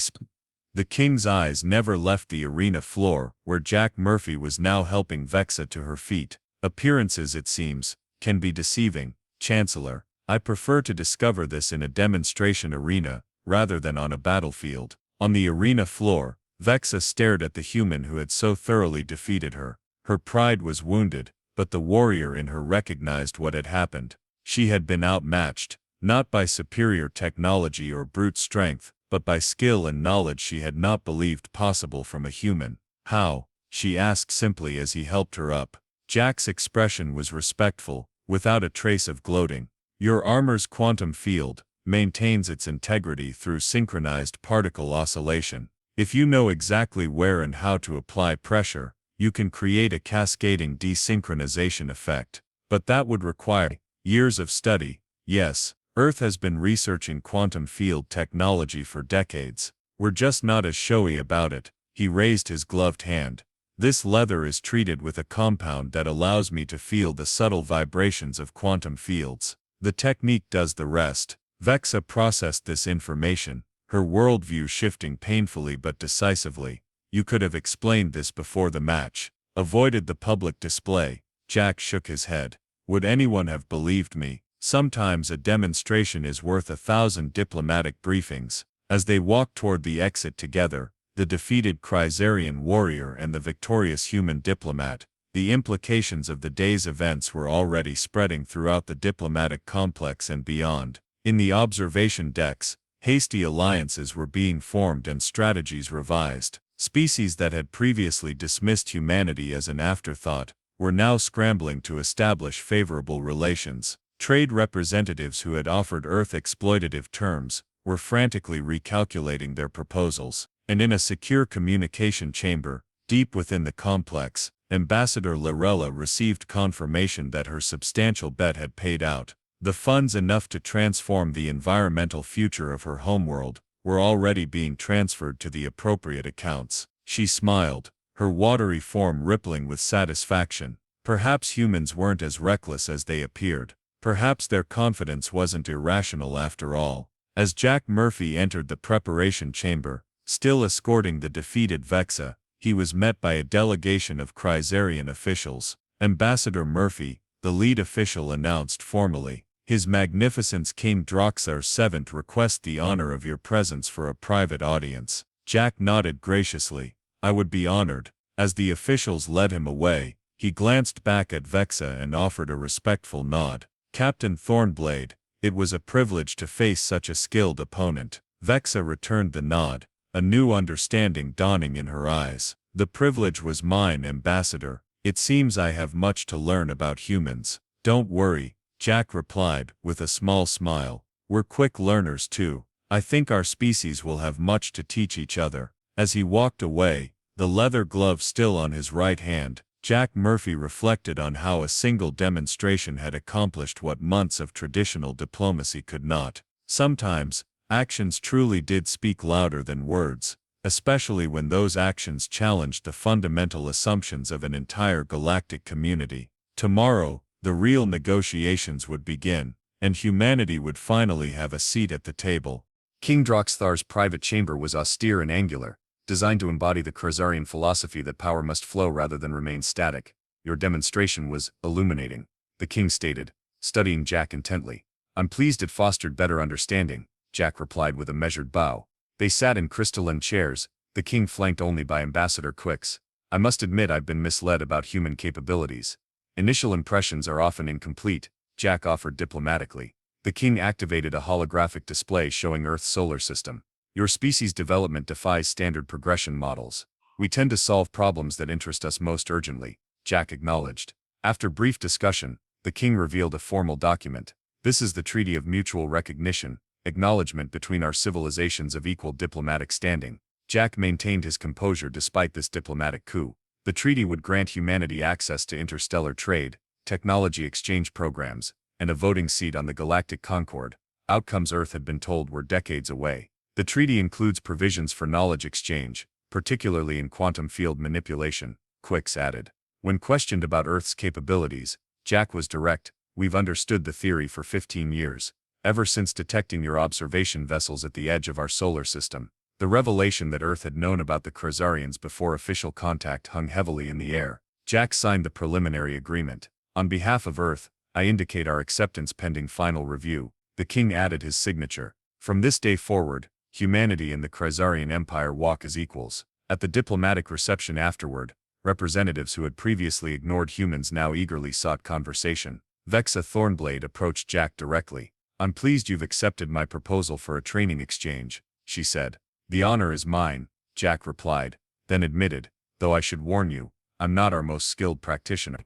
S1: The king's eyes never left the arena floor, where Jack Murphy was now helping Vexa to her feet. "Appearances, it seems, can be deceiving, Chancellor. I prefer to discover this in a demonstration arena, rather than on a battlefield." On the arena floor, Vexa stared at the human who had so thoroughly defeated her. Her pride was wounded, but the warrior in her recognized what had happened. She had been outmatched, not by superior technology or brute strength, but by skill and knowledge she had not believed possible from a human. "How?" she asked simply as he helped her up. Jack's expression was respectful, without a trace of gloating. "Your armor's quantum field maintains its integrity through synchronized particle oscillation. If you know exactly where and how to apply pressure, you can create a cascading desynchronization effect. But that would require years of study." "Yes, Earth has been researching quantum field technology for decades. We're just not as showy about it." He raised his gloved hand. "This leather is treated with a compound that allows me to feel the subtle vibrations of quantum fields. The technique does the rest." Vexa processed this information, her worldview shifting painfully but decisively. "You could have explained this before the match. Avoided the public display." Jack shook his head. "Would anyone have believed me? Sometimes a demonstration is worth 1,000 diplomatic briefings." As they walked toward the exit together, the defeated Kryzarian warrior and the victorious human diplomat, the implications of the day's events were already spreading throughout the diplomatic complex and beyond. In the observation decks, hasty alliances were being formed and strategies revised. Species that had previously dismissed humanity as an afterthought were now scrambling to establish favorable relations. Trade representatives who had offered Earth exploitative terms were frantically recalculating their proposals. And in a secure communication chamber, deep within the complex, Ambassador Lorella received confirmation that her substantial bet had paid out. The funds enough to transform the environmental future of her homeworld were already being transferred to the appropriate accounts. She smiled, her watery form rippling with satisfaction. Perhaps humans weren't as reckless as they appeared. Perhaps their confidence wasn't irrational after all. As Jack Murphy entered the preparation chamber, still escorting the defeated Vexa, he was met by a delegation of Kryzarian officials.
S2: Ambassador Murphy, the lead official, announced formally. His Magnificence King Droxar VII requests the honor of your presence for a private audience. Jack nodded graciously. I would be honored. As the officials led him away, he glanced back at Vexa and offered a respectful nod. Captain Thornblade, it was a privilege to face such a skilled opponent. Vexa returned the nod, a new understanding dawning in her eyes. The privilege was mine, Ambassador. It seems I have much to learn about humans. Don't worry, Jack replied, with a small smile. We're quick learners too. I think our species will have much to teach each other. As he walked away, the leather glove still on his right hand, Jack Murphy reflected on how a single demonstration had accomplished what months of traditional diplomacy could not. Sometimes, actions truly did speak louder than words, especially when those actions challenged the fundamental assumptions of an entire galactic community. Tomorrow, the real negotiations would begin, and humanity would finally have a seat at the table.
S1: King Droxar's private chamber was austere and angular, designed to embody the Kryzarian philosophy that power must flow rather than remain static. Your demonstration was illuminating, the king stated, studying Jack intently. I'm pleased it fostered better understanding, Jack replied with a measured bow. They sat in crystalline chairs, the king flanked only by Ambassador Quix. I must admit I've been misled about human capabilities. Initial impressions are often incomplete, Jack offered diplomatically. The king activated a holographic display showing Earth's solar system. Your species' development defies standard progression models. We tend to solve problems that interest us most urgently, Jack acknowledged. After brief discussion, the king revealed a formal document. This is the Treaty of Mutual Recognition, acknowledgement between our civilizations of equal diplomatic standing. Jack maintained his composure despite this diplomatic coup. The treaty would grant humanity access to interstellar trade, technology exchange programs, and a voting seat on the Galactic Concord. Outcomes Earth had been told were decades away. The treaty includes provisions for knowledge exchange, particularly in quantum field manipulation, Quix added. When questioned about Earth's capabilities, Jack was direct. We've understood the theory for 15 years, ever since detecting your observation vessels at the edge of our solar system. The revelation that Earth had known about the Kryzarians before official contact hung heavily in the air. Jack signed the preliminary agreement. On behalf of Earth, I indicate our acceptance pending final review. The king added his signature. From this day forward, humanity and the Kryzarian Empire walk as equals. At the diplomatic reception afterward, representatives who had previously ignored humans now eagerly sought conversation. Vexa Thornblade approached Jack directly. I'm pleased you've accepted my proposal for a training exchange, she said. The honor is mine, Jack replied, then admitted, though I should warn you, I'm not our most skilled practitioner.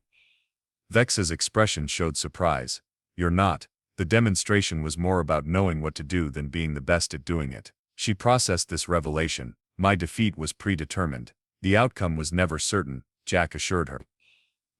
S1: Vexa's expression showed surprise. You're not. The demonstration was more about knowing what to do than being the best at doing it. She processed this revelation. My defeat was predetermined. The outcome was never certain, Jack assured her.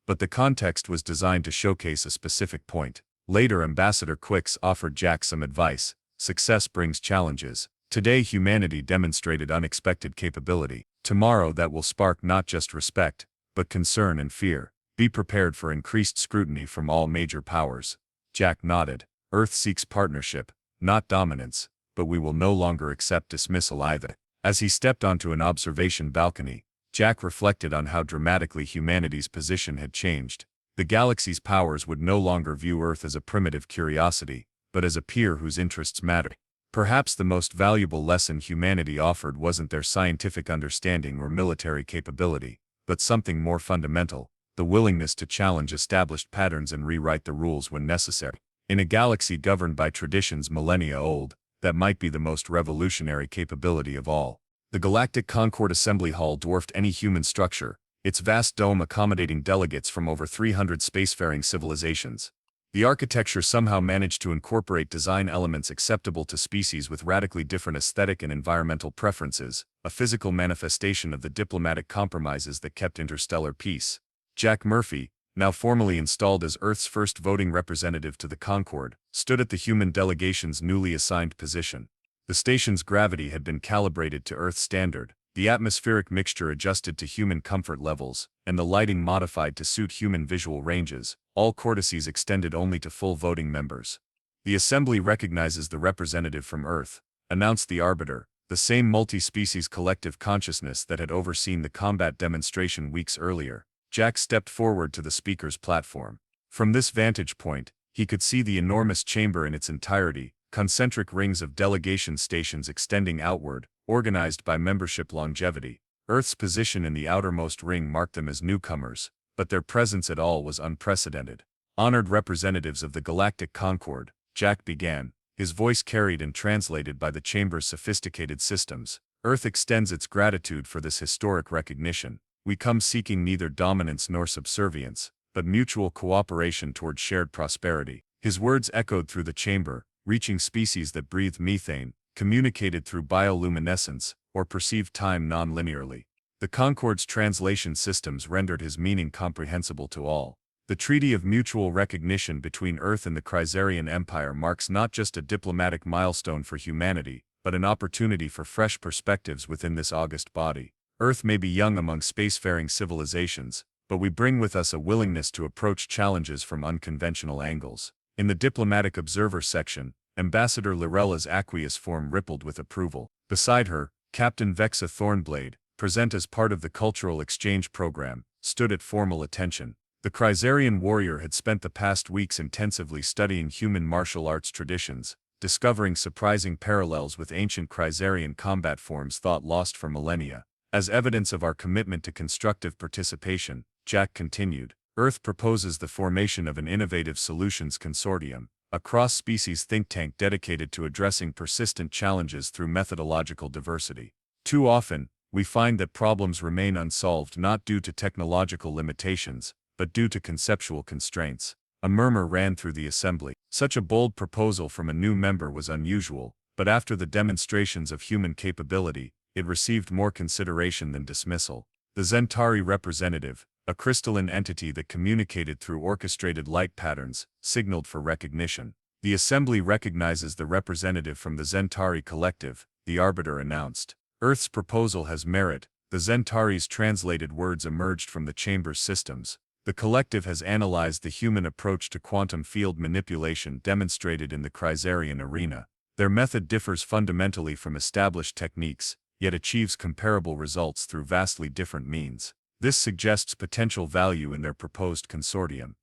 S1: But the context was designed to showcase a specific point. Later, Ambassador Quix offered Jack some advice. Success brings challenges. Today humanity demonstrated unexpected capability. Tomorrow that will spark not just respect, but concern and fear. Be prepared for increased scrutiny from all major powers. Jack nodded. Earth seeks partnership, not dominance, but we will no longer accept dismissal either. As he stepped onto an observation balcony, Jack reflected on how dramatically humanity's position had changed. The galaxy's powers would no longer view Earth as a primitive curiosity, but as a peer whose interests mattered. Perhaps the most valuable lesson humanity offered wasn't their scientific understanding or military capability, but something more fundamental, the willingness to challenge established patterns and rewrite the rules when necessary. In a galaxy governed by traditions millennia old, that might be the most revolutionary capability of all. The Galactic Concord Assembly Hall dwarfed any human structure, its vast dome accommodating delegates from over 300 spacefaring civilizations. The architecture somehow managed to incorporate design elements acceptable to species with radically different aesthetic and environmental preferences, a physical manifestation of the diplomatic compromises that kept interstellar peace. Jack Murphy, now formally installed as Earth's first voting representative to the Concord, stood at the human delegation's newly assigned position. The station's gravity had been calibrated to Earth standard, the atmospheric mixture adjusted to human comfort levels, and the lighting modified to suit human visual ranges, all courtesies extended only to full voting members. The Assembly recognizes the representative from Earth, announced the Arbiter, the same multi-species collective consciousness that had overseen the combat demonstration weeks earlier. Jack stepped forward to the speaker's platform. From this vantage point, he could see the enormous chamber in its entirety, concentric rings of delegation stations extending outward, organized by membership longevity. Earth's position in the outermost ring marked them as newcomers, but their presence at all was unprecedented. Honored representatives of the Galactic Concord, Jack began, his voice carried and translated by the chamber's sophisticated systems. Earth extends its gratitude for this historic recognition. We come seeking neither dominance nor subservience, but mutual cooperation toward shared prosperity. His words echoed through the chamber, reaching species that breathed methane, communicated through bioluminescence, or perceived time non-linearly. The Concord's translation systems rendered his meaning comprehensible to all. The Treaty of Mutual Recognition between Earth and the Kryzarian Empire marks not just a diplomatic milestone for humanity, but an opportunity for fresh perspectives within this august body. Earth may be young among spacefaring civilizations, but we bring with us a willingness to approach challenges from unconventional angles. In the Diplomatic Observer section, Ambassador Lorella's aqueous form rippled with approval. Beside her, Captain Vexa Thornblade, present as part of the Cultural Exchange Program, stood at formal attention. The Kryzarian warrior had spent the past weeks intensively studying human martial arts traditions, discovering surprising parallels with ancient Kryzarian combat forms thought lost for millennia. As evidence of our commitment to constructive participation, Jack continued, Earth proposes the formation of an innovative solutions consortium, a cross-species think tank dedicated to addressing persistent challenges through methodological diversity. Too often, we find that problems remain unsolved not due to technological limitations, but due to conceptual constraints. A murmur ran through the assembly. Such a bold proposal from a new member was unusual, but after the demonstrations of human capability, it received more consideration than dismissal. The Zentari representative, a crystalline entity that communicated through orchestrated light patterns, signaled for recognition. The assembly recognizes the representative from the Zentari collective, the arbiter announced. Earth's proposal has merit. The Zentari's translated words emerged from the chamber's systems. The collective has analyzed the human approach to quantum field manipulation demonstrated in the Kryzarian arena. Their method differs fundamentally from established techniques, yet achieves comparable results through vastly different means. This suggests potential value in their proposed consortium.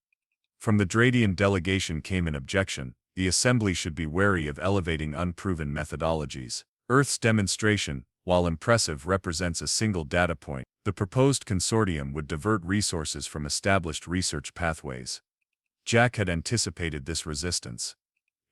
S1: From the Dradian delegation came an objection: the assembly should be wary of elevating unproven methodologies. Earth's demonstration, while impressive, represents a single data point. The proposed consortium would divert resources from established research pathways. Jack had anticipated this resistance.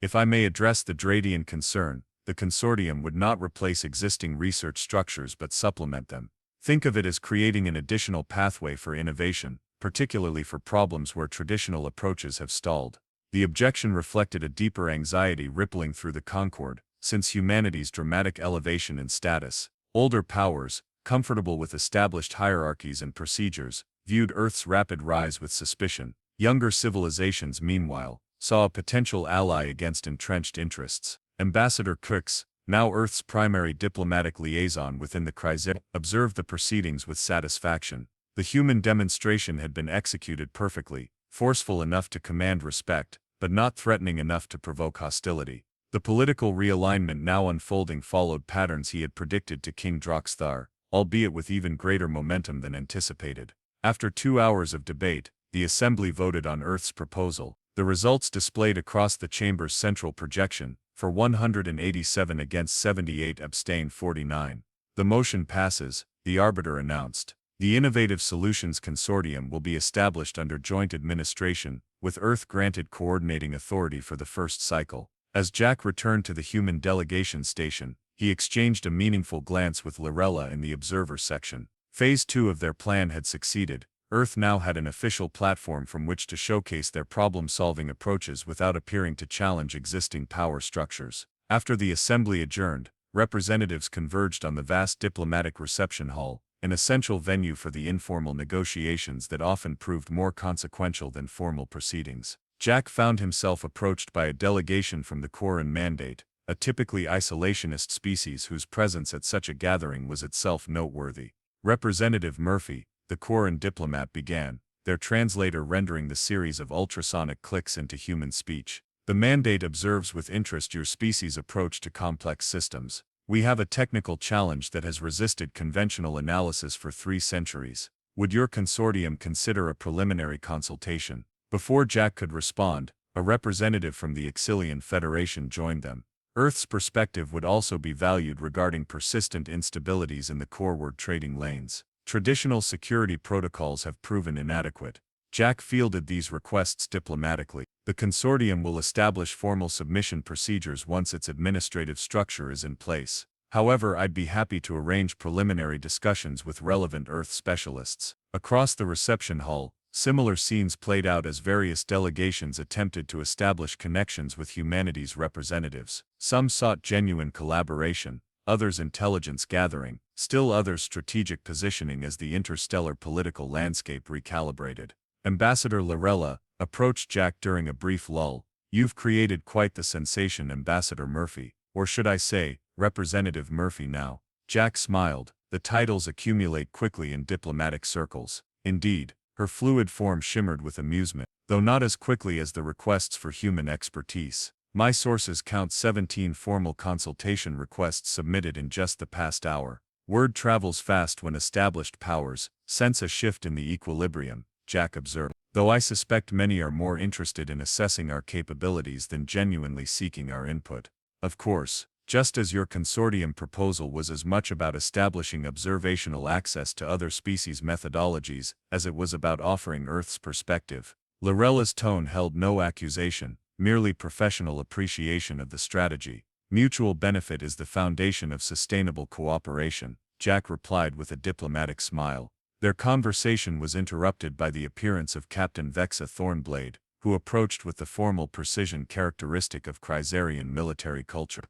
S1: If I may address the Dradian concern, the consortium would not replace existing research structures but supplement them. Think of it as creating an additional pathway for innovation, particularly for problems where traditional approaches have stalled. The objection reflected a deeper anxiety rippling through the Concord, since humanity's dramatic elevation in status. Older powers, comfortable with established hierarchies and procedures, viewed Earth's rapid rise with suspicion. Younger civilizations, meanwhile, saw a potential ally against entrenched interests. Ambassador Cooks, now Earth's primary diplomatic liaison within the Kryzarian, observed the proceedings with satisfaction. The human demonstration had been executed perfectly, forceful enough to command respect, but not threatening enough to provoke hostility. The political realignment now unfolding followed patterns he had predicted to King Droxthar, albeit with even greater momentum than anticipated. After 2 hours of debate, the assembly voted on Earth's proposal. The results displayed across the chamber's central projection: for 187 against 78 abstained 49. The motion passes, the arbiter announced. The Innovative Solutions Consortium will be established under joint administration, with Earth granted coordinating authority for the first cycle. As Jack returned to the human delegation station, he exchanged a meaningful glance with Lorella in the observer section. Phase 2 of their plan had succeeded. Earth now had an official platform from which to showcase their problem-solving approaches without appearing to challenge existing power structures. After the assembly adjourned, representatives converged on the vast diplomatic reception hall, an essential venue for the informal negotiations that often proved more consequential than formal proceedings. Jack found himself approached by a delegation from the Coran Mandate, a typically isolationist species whose presence at such a gathering was itself noteworthy. Representative Murphy, the Coran diplomat, began, their translator rendering the series of ultrasonic clicks into human speech. The mandate observes with interest your species' approach to complex systems. We have a technical challenge that has resisted conventional analysis for 3 centuries. Would your consortium consider a preliminary consultation? Before Jack could respond, a representative from the Exilian Federation joined them. Earth's perspective would also be valued regarding persistent instabilities in the coreward trading lanes. Traditional security protocols have proven inadequate. Jack fielded these requests diplomatically. The consortium will establish formal submission procedures once its administrative structure is in place. However, I'd be happy to arrange preliminary discussions with relevant Earth specialists. Across the reception hall, similar scenes played out as various delegations attempted to establish connections with humanity's representatives. Some sought genuine collaboration, others intelligence gathering, still others strategic positioning as the interstellar political landscape recalibrated. Ambassador Lorella approached Jack during a brief lull. "You've created quite the sensation, Ambassador Murphy, or should I say, Representative Murphy now." Jack smiled. The titles accumulate quickly in diplomatic circles. Indeed, her fluid form shimmered with amusement, though not as quickly as the requests for human expertise. "My sources count 17 formal consultation requests submitted in just the past hour. Word travels fast when established powers sense a shift in the equilibrium," Jack observed, "though I suspect many are more interested in assessing our capabilities than genuinely seeking our input. Of course, just as your consortium proposal was as much about establishing observational access to other species' methodologies as it was about offering Earth's perspective." Lorella's tone held no accusation, merely professional appreciation of the strategy. "Mutual benefit is the foundation of sustainable cooperation," Jack replied with a diplomatic smile. Their conversation was interrupted by the appearance of Captain Vexa Thornblade, who approached with the formal precision characteristic of Kryzarian military culture.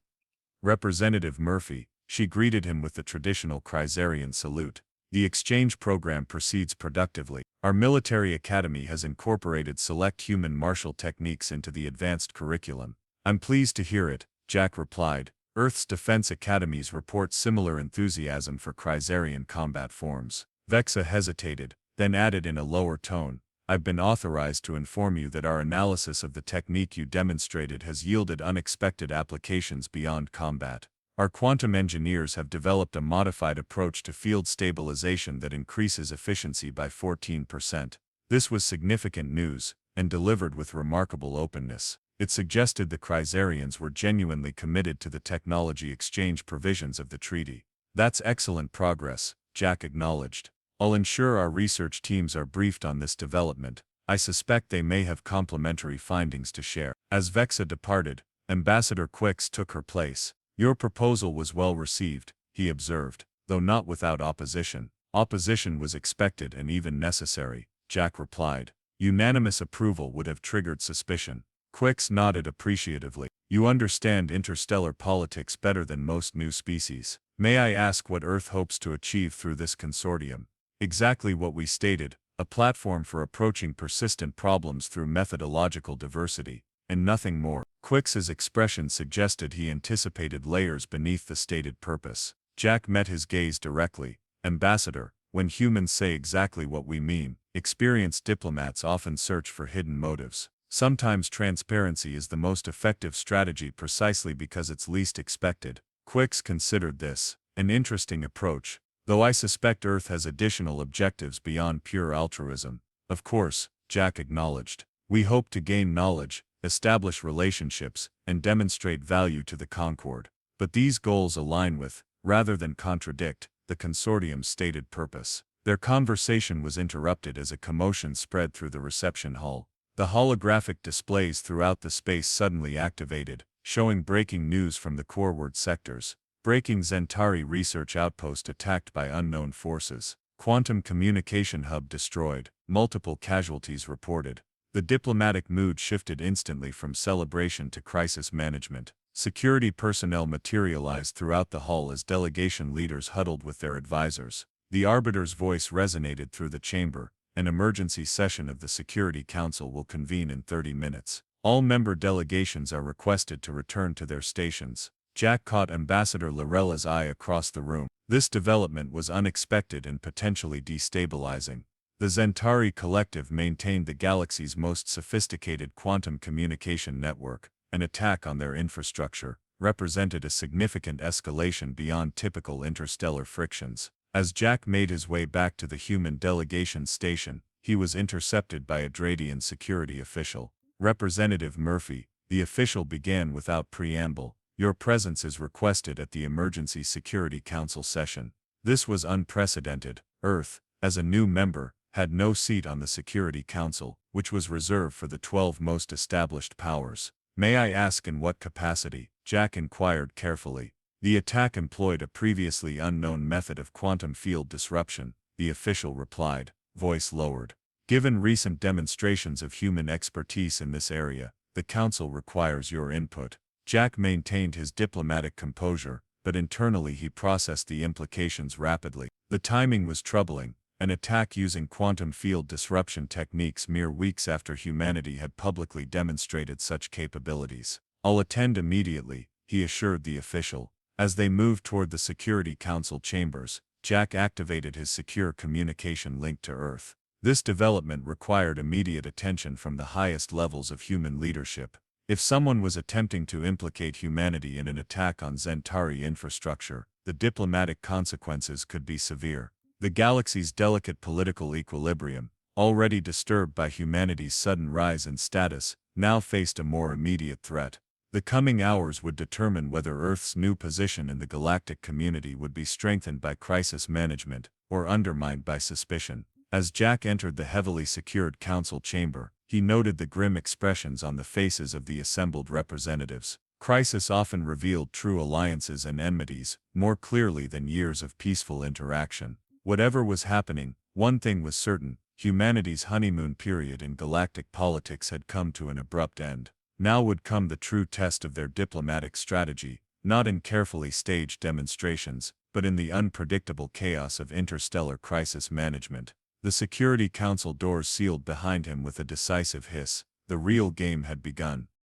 S1: "Representative Murphy," she greeted him with the traditional Kryzarian salute. "The exchange program proceeds productively. Our military academy has incorporated select human martial techniques into the advanced curriculum." "I'm pleased to hear it," Jack replied. "Earth's defense academies report similar enthusiasm for Kryzarian combat forms." Vexa hesitated, then added in a lower tone, "I've been authorized to inform you that our analysis of the technique you demonstrated has yielded unexpected applications beyond combat. Our quantum engineers have developed a modified approach to field stabilization that increases efficiency by 14%. This was significant news, and delivered with remarkable openness. It suggested the Kryzarians were genuinely committed to the technology exchange provisions of the treaty. "That's excellent progress," Jack acknowledged. "I'll ensure our research teams are briefed on this development. I suspect they may have complementary findings to share." As Vexa departed, Ambassador Quix took her place. "Your proposal was well received," he observed, "though not without opposition." "Opposition was expected and even necessary," Jack replied. "Unanimous approval would have triggered suspicion." Quix nodded appreciatively. "You understand interstellar politics better than most new species. May I ask what Earth hopes to achieve through this consortium?" "Exactly what we stated, a platform for approaching persistent problems through methodological diversity, and nothing more." Quix's expression suggested he anticipated layers beneath the stated purpose. Jack met his gaze directly. "Ambassador, when humans say exactly what we mean, experienced diplomats often search for hidden motives. Sometimes transparency is the most effective strategy precisely because it's least expected." Quix considered this an interesting approach, though I suspect Earth has additional objectives beyond pure altruism. "Of course," Jack acknowledged. "We hope to gain knowledge, establish relationships, and demonstrate value to the Concord. But these goals align with, rather than contradict, the consortium's stated purpose." Their conversation was interrupted as a commotion spread through the reception hall. The holographic displays throughout the space suddenly activated, showing breaking news from the coreward sectors. "Breaking: Zentari research outpost attacked by unknown forces. Quantum communication hub destroyed. Multiple casualties reported." The diplomatic mood shifted instantly from celebration to crisis management. Security personnel materialized throughout the hall as delegation leaders huddled with their advisors. The arbiter's voice resonated through the chamber. "An emergency session of the Security Council will convene in 30 minutes. All member delegations are requested to return to their stations." Jack caught Ambassador Lorella's eye across the room. This development was unexpected and potentially destabilizing. The Zentari Collective maintained the galaxy's most sophisticated quantum communication network. An attack on their infrastructure represented a significant escalation beyond typical interstellar frictions.
S2: As Jack made his way back to the human delegation station, he was intercepted by a Dradian security official. Representative Murphy, the official began without preamble. Your presence is requested at the Emergency Security Council session. This was unprecedented. Earth, as a new member, had no seat on the Security Council, which was reserved for the 12 most established powers. May I ask in what capacity? Jack inquired carefully. The attack employed a previously unknown method of quantum field disruption, the official replied, voice lowered. Given recent demonstrations of human expertise in this area, the Council requires your input. Jack maintained his diplomatic composure, but internally he processed the implications rapidly. The timing was troubling, an attack using quantum field disruption techniques mere weeks after humanity had publicly demonstrated such capabilities. I'll attend immediately, he assured the official. As they moved toward the Security Council chambers, Jack activated his secure communication link to Earth. This development required immediate attention from the highest levels of human leadership. If someone was attempting to implicate humanity in an attack on Zentari infrastructure, the diplomatic consequences could be severe. The galaxy's delicate political equilibrium, already disturbed by humanity's sudden rise in status, now faced a more immediate threat. The coming hours would determine whether Earth's new position in the galactic community would be strengthened by crisis management or undermined by suspicion. As Jack entered the heavily secured council chamber, he noted the grim expressions on the faces of the assembled representatives. Crisis often revealed true alliances and enmities, more clearly than years of peaceful interaction. Whatever was happening, one thing was certain: humanity's honeymoon period in galactic politics had come to an abrupt end. Now would come the true test of their diplomatic strategy, not in carefully staged demonstrations, but in the unpredictable chaos of interstellar crisis management. The Security Council doors sealed behind him with a decisive hiss. The real game had begun.